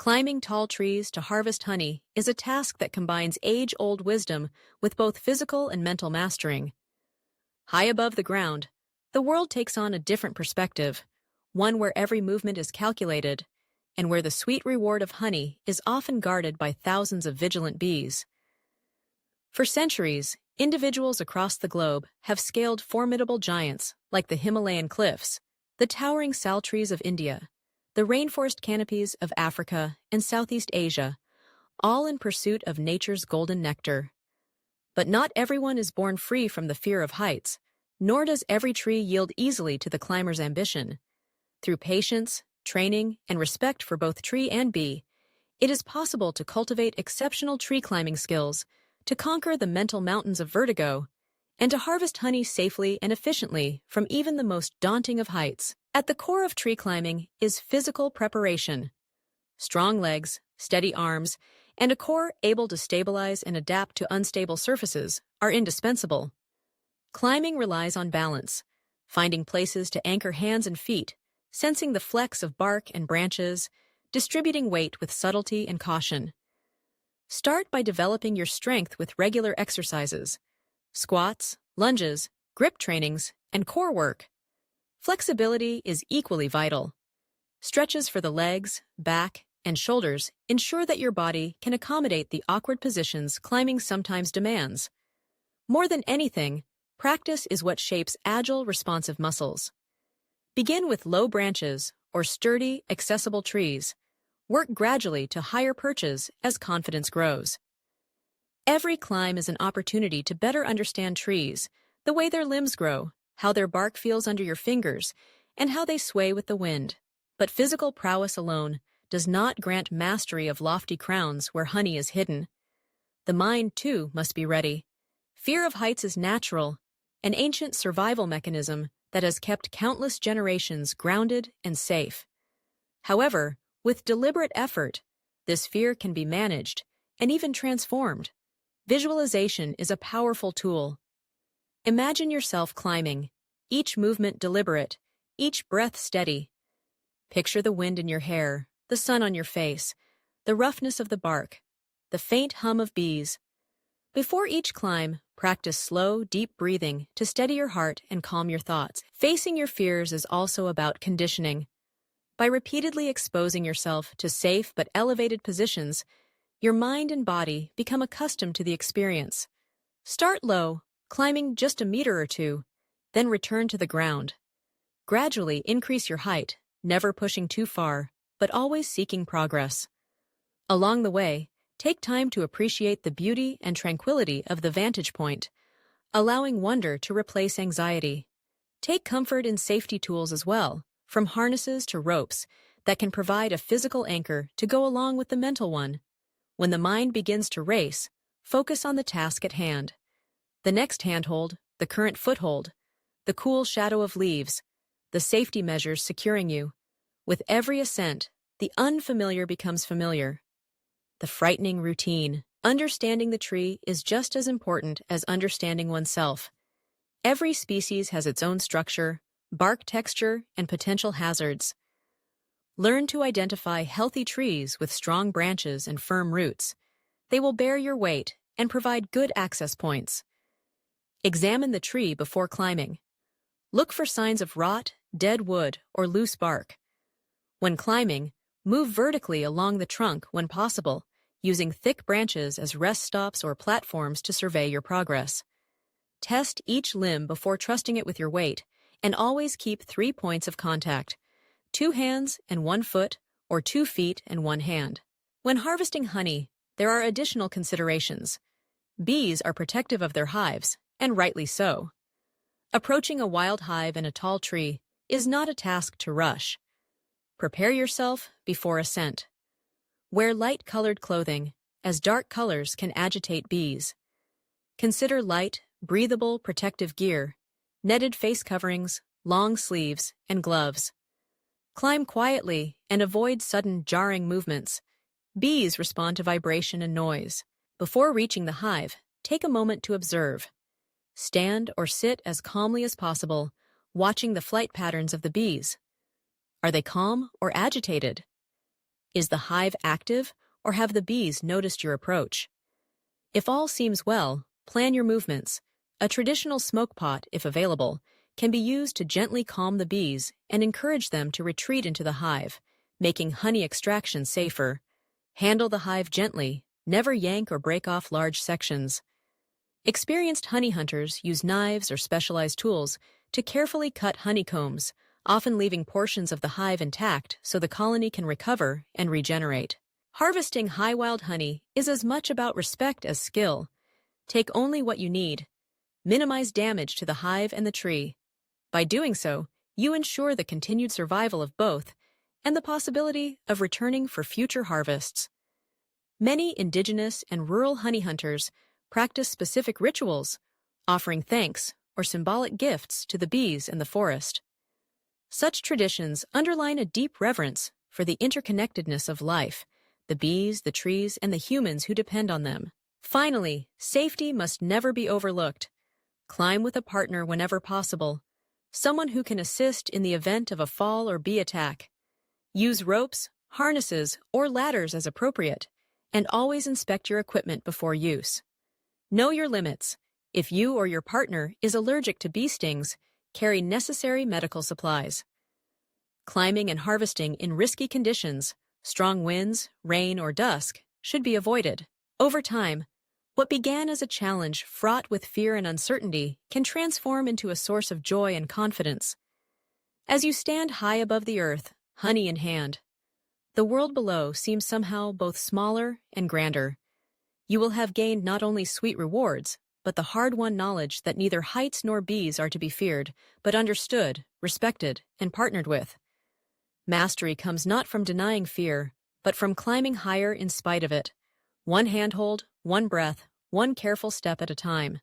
Climbing tall trees to harvest honey is a task that combines age-old wisdom with both physical and mental mastering. High above the ground, the world takes on a different perspective, one where every movement is calculated, and where the sweet reward of honey is often guarded by thousands of vigilant bees. For centuries, individuals across the globe have scaled formidable giants like the Himalayan cliffs, the towering sal trees of India, the rainforest canopies of Africa and Southeast Asia, all in pursuit of nature's golden nectar. But not everyone is born free from the fear of heights, nor does every tree yield easily to the climber's ambition. Through patience, training, and respect for both tree and bee, it is possible to cultivate exceptional tree climbing skills, to conquer the mental mountains of vertigo, and to harvest honey safely and efficiently from even the most daunting of heights. At the core of tree climbing is physical preparation. Strong legs, steady arms, and a core able to stabilize and adapt to unstable surfaces are indispensable. Climbing relies on balance, finding places to anchor hands and feet, sensing the flex of bark and branches, distributing weight with subtlety and caution. Start by developing your strength with regular exercises, squats, lunges, grip trainings, and core work. Flexibility is equally vital. Stretches for the legs, back, and shoulders ensure that your body can accommodate the awkward positions climbing sometimes demands. More than anything, practice is what shapes agile, responsive muscles. Begin with low branches or sturdy, accessible trees. Work gradually to higher perches as confidence grows. Every climb is an opportunity to better understand trees, the way their limbs grow, how their bark feels under your fingers, and how they sway with the wind. But physical prowess alone does not grant mastery of lofty crowns where honey is hidden. The mind, too, must be ready. Fear of heights is natural, an ancient survival mechanism that has kept countless generations grounded and safe. However, with deliberate effort, this fear can be managed and even transformed. Visualization is a powerful tool. Imagine yourself climbing, each movement deliberate, each breath steady. Picture the wind in your hair, the sun on your face, the roughness of the bark, the faint hum of bees. Before each climb, practice slow, deep breathing to steady your heart and calm your thoughts. Facing your fears is also about conditioning. By repeatedly exposing yourself to safe but elevated positions, your mind and body become accustomed to the experience. Start low, climbing just a meter or two, then return to the ground. Gradually increase your height, never pushing too far, but always seeking progress. Along the way, take time to appreciate the beauty and tranquility of the vantage point, allowing wonder to replace anxiety. Take comfort in safety tools as well, from harnesses to ropes, that can provide a physical anchor to go along with the mental one. When the mind begins to race, focus on the task at hand. The next handhold, the current foothold, the cool shadow of leaves, the safety measures securing you. With every ascent, the unfamiliar becomes familiar. The frightening routine. Understanding the tree is just as important as understanding oneself. Every species has its own structure, bark texture, and potential hazards. Learn to identify healthy trees with strong branches and firm roots. They will bear your weight and provide good access points. Examine the tree before climbing. Look for signs of rot, dead wood, or loose bark. When climbing, move vertically along the trunk when possible, using thick branches as rest stops or platforms to survey your progress. Test each limb before trusting it with your weight, and always keep 3 points of contact: 2 hands and 1 foot, or 2 feet and 1 hand. When harvesting honey, there are additional considerations. Bees are protective of their hives, and rightly so. Approaching a wild hive in a tall tree is not a task to rush. Prepare yourself before ascent. Wear light-colored clothing, as dark colors can agitate bees. Consider light, breathable protective gear, netted face coverings, long sleeves, and gloves. Climb quietly and avoid sudden jarring movements. Bees respond to vibration and noise. Before reaching the hive, take a moment to observe. Stand or sit as calmly as possible, watching the flight patterns of the bees. Are they calm or agitated? Is the hive active, or have the bees noticed your approach? If all seems well, plan your movements. A traditional smoke pot, if available, can be used to gently calm the bees and encourage them to retreat into the hive, making honey extraction safer. Handle the hive gently, never yank or break off large sections. Experienced honey hunters use knives or specialized tools to carefully cut honeycombs, often leaving portions of the hive intact so the colony can recover and regenerate. Harvesting high wild honey is as much about respect as skill. Take only what you need. Minimize damage to the hive and the tree. By doing so, you ensure the continued survival of both and the possibility of returning for future harvests. Many indigenous and rural honey hunters practice specific rituals, offering thanks or symbolic gifts to the bees and the forest. Such traditions underline a deep reverence for the interconnectedness of life, the bees, the trees, and the humans who depend on them. Finally, safety must never be overlooked. Climb with a partner whenever possible, someone who can assist in the event of a fall or bee attack. Use ropes, harnesses, or ladders as appropriate, and always inspect your equipment before use. Know your limits. If you or your partner is allergic to bee stings, carry necessary medical supplies. Climbing and harvesting in risky conditions, strong winds, rain, or dusk, should be avoided. Over time, what began as a challenge fraught with fear and uncertainty can transform into a source of joy and confidence. As you stand high above the earth, honey in hand, the world below seems somehow both smaller and grander. You will have gained not only sweet rewards, but the hard-won knowledge that neither heights nor bees are to be feared, but understood, respected, and partnered with. Mastery comes not from denying fear, but from climbing higher in spite of it. One handhold, one breath, one careful step at a time.